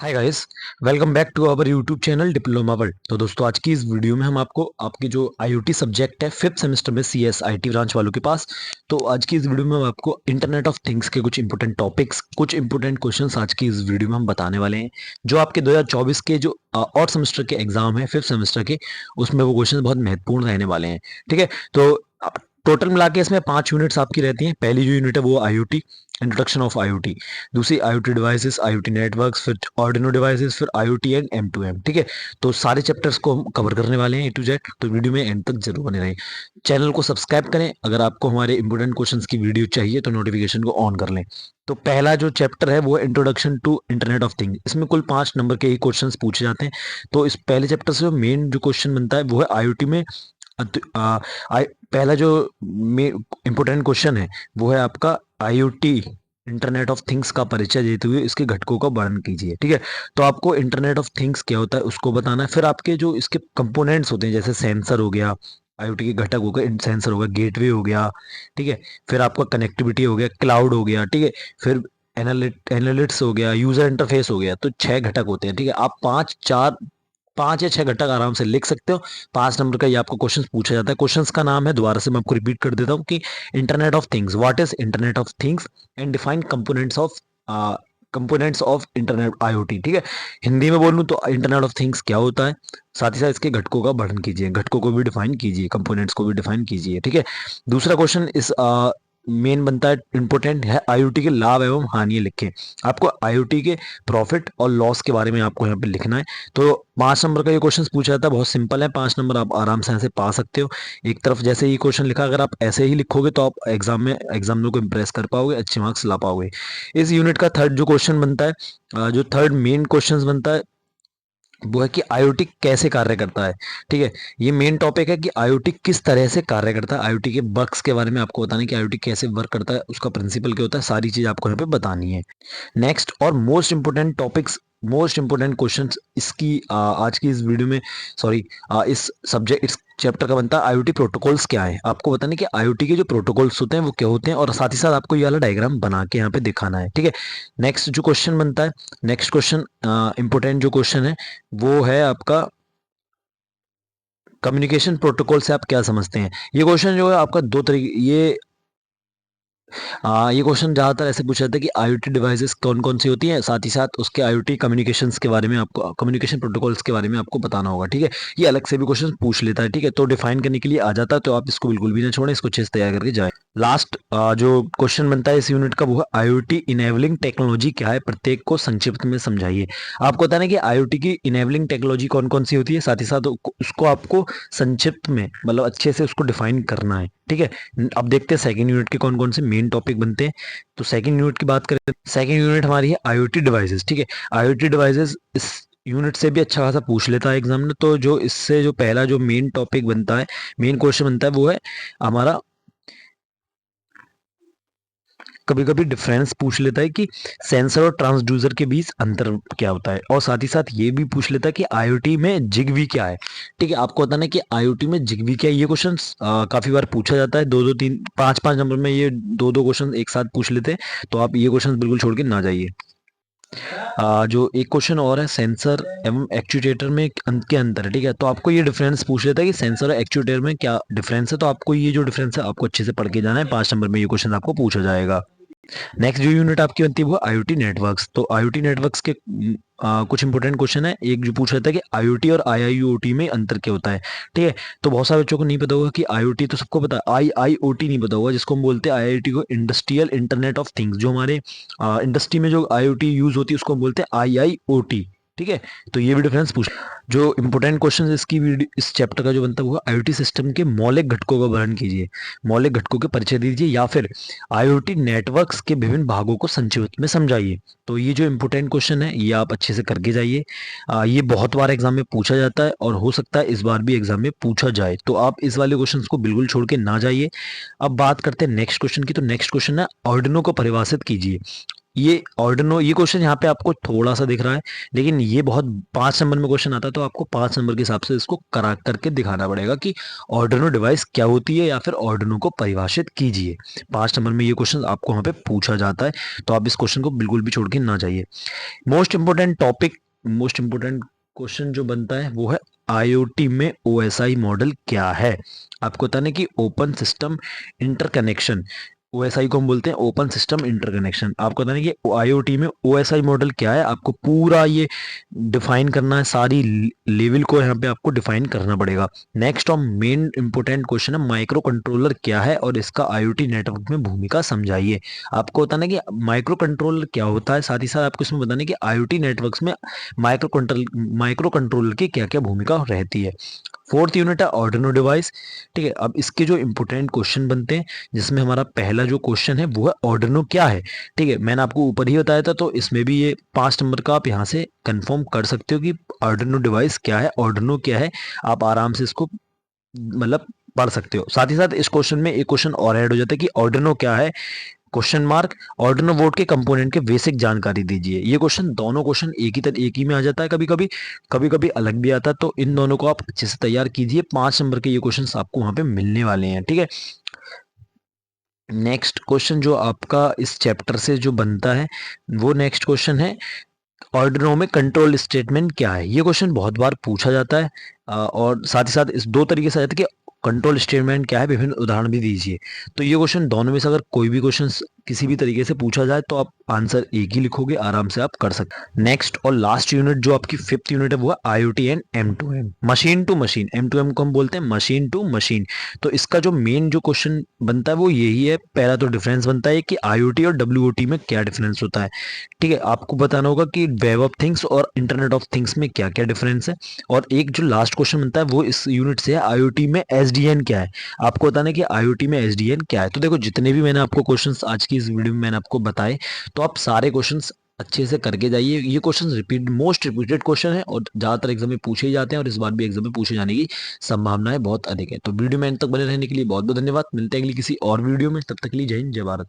Hi guys, welcome back to our YouTube channel diploma world. तो दोस्तों, आज की इस वीडियो में हम आपको आपकी जो आईओटी सब्जेक्ट है फिफ्थ सेमेस्टर में सीएस आईटी ब्रांच वालों के पास, तो आज की इस वीडियो में हम आपको इंटरनेट ऑफ थिंग्स के कुछ इंपोर्टेंट टॉपिक्स, कुछ इंपोर्टेंट क्वेश्चंस आज की इस वीडियो में हम बताने वाले हैं। जो आपके 2024 के जो और सेमेस्टर के एग्जाम है फिफ्थ सेमेस्टर के, उसमें वो क्वेश्चन बहुत महत्वपूर्ण रहने वाले हैं। ठीक है, तो टोटल मिला के इसमें 5 यूनिट्स आपकी रहती हैं। पहली जो यूनिट है वो आईओटी, इंट्रोडक्शन ऑफ आईओटी। दूसरी आईओटी डिवाइसेस, आईओटी नेटवर्क्स, फिर आर्डिनो डिवाइसेस, फिर आईओटी एंड M2M। ठीक है, तो सारे चैप्टर्स को हम कवर करने वाले हैं A to Z, तो वीडियो में एंड तक जरूर बने रहें। चैनल को सब्सक्राइब करें। अगर आपको हमारे इंपोर्टेंट क्वेश्चंस की वीडियो चाहिए तो नोटिफिकेशन को ऑन कर लें। तो पहला जो चैप्टर है वो introduction to internet of thing. इसमें कुल 5 नंबर के ही क्वेश्चन पूछे जाते हैं। तो इस पहले चैप्टर से मेन जो क्वेश्चन बनता है वो है आईओटी में पहला जो इम्पोर्टेंट क्वेश्चन है वो है आपका आईओटी इंटरनेट ऑफ थिंग्स का परिचय देते हुए इसके घटकों का वर्णन कीजिए। ठीक है, तो आपको इंटरनेट ऑफ थिंग्स क्या होता है उसको बताना है। फिर आपके जो इसके कंपोनेंट्स होते हैं, जैसे सेंसर हो गया, आईओटी के घटक हो गए, सेंसर हो गया, गेटवे हो गया। ठीक है, फिर आपका कनेक्टिविटी हो गया, क्लाउड हो गया। ठीक है, फिर एनालिटिक्स हो गया, यूजर इंटरफेस हो गया। तो 6 घटक होते हैं। ठीक है, आप 5 या 6 घटक आराम से लिख सकते हो। 5 नंबर का ये आपको क्वेश्चन पूछा जाता है। क्वेश्चन का नाम है, दोबारा से मैं आपको रिपीट कर देता हूँ कि internet of things, what is internet of things and define components of internet IoT. ठीक है, हिंदी में बोलूँ तो इंटरनेट ऑफ थिंग्स क्या होता है, साथ ही साथ इसके घटकों का वर्णन कीजिए, घटकों को भी डिफाइन कीजिए, कंपोनेंट्स को भी डिफाइन कीजिए। ठीक है, दूसरा क्वेश्चन इस मेन बनता है, इंपोर्टेंट है, आईओटी के लाभ एवं हानि लिखें। आपको आईओटी के प्रॉफिट और लॉस के बारे में आपको यहाँ पे लिखना है। तो 5 नंबर का ये क्वेश्चन पूछा जाता है, बहुत सिंपल है। 5 नंबर आप आराम से ऐसे पा सकते हो। एक तरफ जैसे ये क्वेश्चन लिखा, अगर आप ऐसे ही लिखोगे तो आप एग्जामिनर को इम्प्रेस कर पाओगे, अच्छे मार्क्स ला पाओगे। इस यूनिट का थर्ड जो क्वेश्चन बनता है, जो थर्ड मेन क्वेश्चन बनता है वो है कि आईओटी कैसे कार्य करता है। ठीक है, ये मेन टॉपिक है कि आईओटी किस तरह से कार्य करता है। आईओटी के बग्स के बारे में आपको बताना है कि आईओटी कैसे वर्क करता है, उसका प्रिंसिपल क्या होता है, सारी चीज आपको यहाँ पे बतानी है। नेक्स्ट और most important topics, most important questions इसकी आज की इस वीडियो में, सॉरी, इस सब्जेक्ट, इस चैप्टर का बनता है आईओटी प्रोटोकॉल्स क्या है। आपको बताना है कि आईओटी के जो प्रोटोकॉल्स होते हैं वो क्या होते हैं, और साथ ही साथ आपको ये वाला डायग्राम बना के यहाँ पे दिखाना है। ठीक है, नेक्स्ट जो क्वेश्चन बनता है, नेक्स्ट क्वेश्चन इंपोर्टेंट जो क्वेश्चन है वो है आपका कम्युनिकेशन प्रोटोकॉल से आप क्या समझते हैं। ये क्वेश्चन जो है आपका दो तरीके, ये क्वेश्चन ज़्यादातर ऐसे पूछा जाता है कि आईओटी डिवाइसेस कौन कौन सी होती हैं, साथ ही साथ उसके आईओटी कम्युनिकेशंस के बारे में, आपको कम्युनिकेशन प्रोटोकॉल्स के बारे में आपको बताना होगा। ठीक है, ये अलग से भी क्वेश्चन पूछ लेता है। ठीक है, तो डिफाइन करने के लिए आ जाता है, तो आप इसको बिल्कुल भी ना छोड़ें, इसको अच्छे से तैयार करके जाए। लास्ट जो क्वेश्चन बनता है इस यूनिट का वो है आईओटी इनेबलिंग टेक्नोलॉजी क्या है, प्रत्येक को संक्षिप्त में समझाइए। आपको बताना है कि आईओटी की इनेबलिंग टेक्नोलॉजी कौन कौन सी होती है, साथ ही साथ उसको आपको संक्षिप्त में, मतलब अच्छे से उसको डिफाइन करना है। ठीक है, अब देखते हैं सेकंड यूनिट के कौन कौन से मेन टॉपिक बनते हैं। तो सेकंड यूनिट की बात करें, सेकंड यूनिट हमारी है आईओटी डिवाइसेस। ठीक है, आईओटी डिवाइसेस इस यूनिट से भी अच्छा खासा पूछ लेता है एग्जाम में। तो जो इससे जो पहला जो मेन टॉपिक बनता है, मेन क्वेश्चन बनता है वो है हमारा, कभी कभी डिफरेंस पूछ लेता है कि सेंसर और ट्रांसड्यूसर के बीच अंतर क्या होता है, और साथ ही साथ ये भी पूछ लेता है कि आईओटी में जिगबी क्या है। ठीक है, आपको बताना है कि आईओटी में जिगबी क्या है। ये क्वेश्चन काफी बार पूछा जाता है, दो दो तीन पांच पांच नंबर में ये दो दो क्वेश्चन एक साथ पूछ लेते हैं। तो आप ये क्वेश्चन बिल्कुल छोड़ के ना जाइए। जो एक क्वेश्चन और है, सेंसर एवं एक्चुएटर में के अंतर है। ठीक है, तो आपको ये डिफरेंस पूछ लेता है कि सेंसर और एक्चुएटर में क्या डिफरेंस है। तो आपको ये जो डिफरेंस है आपको अच्छे से पढ़ के जाना है। 5 नंबर में ये क्वेश्चन आपको पूछा जाएगा। नेक्स्ट जो यूनिट आपकी बनती है वो आईओटी नेटवर्क्स। तो आईओटी नेटवर्क्स के कुछ इंपोर्टेंट क्वेश्चन है। एक जो पूछा था कि आईओटी और आईआईओटी में अंतर क्या होता है। ठीक है, तो बहुत सारे बच्चों को नहीं पता होगा कि आईओटी तो सबको पता है, आईआईओटी नहीं पता होगा, जिसको हम बोलते हैं आईआईटी को इंडस्ट्रियल इंटरनेट ऑफ थिंग्स। जो हमारे इंडस्ट्री में जो आईओटी यूज होती है उसको हम बोलते हैं आईआईओटी। ठीक है, तो ये भी डिफरेंस पूछ। जो इंपोर्टेंट क्वेश्चन इसकी इस चैप्टर का जो बनता है वो आईओटी सिस्टम के मौलिक घटकों का वर्णन कीजिए, मौलिक घटकों के परिचय दीजिए, या फिर आईओटी नेटवर्क्स के विभिन्न भागों को संक्षिप्त में समझाइए। तो ये जो इंपोर्टेंट क्वेश्चन है ये आप अच्छे से करके जाइए। ये बहुत बार एग्जाम में पूछा जाता है और हो सकता है इस बार भी एग्जाम में पूछा जाए, तो आप इस वाले क्वेश्चन को बिल्कुल छोड़ के ना जाइए। अब बात करते हैं नेक्स्ट क्वेश्चन की। तो नेक्स्ट क्वेश्चन है आर्डिनो को परिभाषित कीजिए। ये ऑर्डिनो, ये क्वेश्चन यहाँ पे आपको थोड़ा सा दिख रहा है, लेकिन ये बहुत 5 नंबर में क्वेश्चन आता है, तो आपको 5 नंबर के हिसाब से इसको करा करके दिखाना पड़ेगा कि ऑर्डिनो डिवाइस क्या होती है या फिर ऑर्डिनो को परिभाषित कीजिए। 5 नंबर में ये क्वेश्चन आपको वहाँ पे पूछा जाता है, तो आप इस क्वेश्चन को बिल्कुल भी छोड़ के ना जाइए। Most important topic, most important question जो बनता है वो है आईओटी में ओएसआई मॉडल क्या है। आपको बताना है कि ओपन सिस्टम इंटरकनेक्शन, ओएसआई को हम बोलते हैं ओपन सिस्टम इंटरकनेक्शन। आपको बताना है कि आईओटी में ओएसआई मॉडल क्या है, आपको पूरा ये डिफाइन करना है, सारी लेवल को यहाँ पे आपको डिफाइन करना पड़ेगा। नेक्स्ट और मेन इंपोर्टेंट क्वेश्चन है माइक्रो कंट्रोलर क्या है और इसका आईओटी नेटवर्क में भूमिका समझाइए। आपको बताना है कि माइक्रो कंट्रोलर क्या होता है, साथ ही साथ आपको इसमें बताना है कि आईओटी नेटवर्क्स में माइक्रो कंट्रोलर की क्या क्या भूमिका रहती है। 4th यूनिट है ऑर्डिनो डिवाइस। ठीक है, अब इसके जो इंपोर्टेंट क्वेश्चन बनते हैं, जिसमें हमारा पहला जो क्वेश्चन है वो है ऑर्डिनो क्या है। ठीक है, मैंने आपको ऊपर ही बताया था, तो इसमें भी ये 5 नंबर का आप यहाँ से कंफर्म कर सकते हो कि ऑर्डिनो डिवाइस क्या है, ऑर्डिनो क्या है। आप आराम से इसको मतलब पढ़ सकते हो। साथ ही साथ इस क्वेश्चन में एक क्वेश्चन और ऐड हो जाता है कि ऑर्डिनो क्या है, क्वेश्चन मार्क, ऑर्डिनो बोर्ड के कंपोनेंट के बेसिक जानकारी दीजिए। ये क्वेश्चन, दोनों क्वेश्चन एक ही में आ जाता है, कभी कभी अलग भी आता है, तो इन दोनों को आप अच्छे से तैयार कीजिए। 5 नंबर के ये क्वेश्चन आपको वहां पे मिलने वाले हैं। ठीक है, नेक्स्ट क्वेश्चन जो आपका इस चैप्टर से जो बनता है वो नेक्स्ट क्वेश्चन है ऑर्डिनो में कंट्रोल स्टेटमेंट क्या है। ये क्वेश्चन बहुत बार पूछा जाता है, और साथ ही साथ इस दो तरीके से आ जाता है कि कंट्रोल स्टेटमेंट क्या है, विभिन्न उदाहरण भी दीजिए। तो ये क्वेश्चन दोनों में से अगर कोई भी क्वेश्चन किसी भी तरीके से पूछा जाए तो आप आंसर एक ही लिखोगे, आराम से आप कर सकते। नेक्स्ट और लास्ट यूनिट जो आपकी 5th यूनिट है वो है IoT and M2M, machine to machine. M2M को हम बोलते हैं मशीन टू मशीन। तो इसका जो मेन जो क्वेश्चन बनता है वो यही है। पहला तो डिफरेंस बनता है कि आईओटी और डब्ल्यूओटी में क्या डिफरेंस होता है। ठीक है, आपको बताना होगा कि वेब ऑफ थिंग्स और इंटरनेट ऑफ थिंग्स में क्या क्या डिफरेंस है। और एक जो लास्ट क्वेश्चन बनता है वो इस यूनिट से है, आईओटी में एसडीएन क्या है। आपको बताना है कि आईओटी में एसडीएन क्या है। तो देखो, जितने भी मैंने आपको क्वेश्चंस आज की इस वीडियो में मैंने आपको बताए, तो आप सारे क्वेश्चंस अच्छे से करके जाइए। ये क्वेश्चन मोस्ट रिपीटेड क्वेश्चन है और ज्यादातर एग्जाम में पूछे ही जाते हैं, और इस बार भी एग्जाम में पूछे जाने की संभावनाएं बहुत अधिक है। तो वीडियो में अंत तक बने रहने के लिए बहुत बहुत धन्यवाद। मिलते हैं अगली किसी और वीडियो में, तब तक के लिए जय हिंद, जय भारत।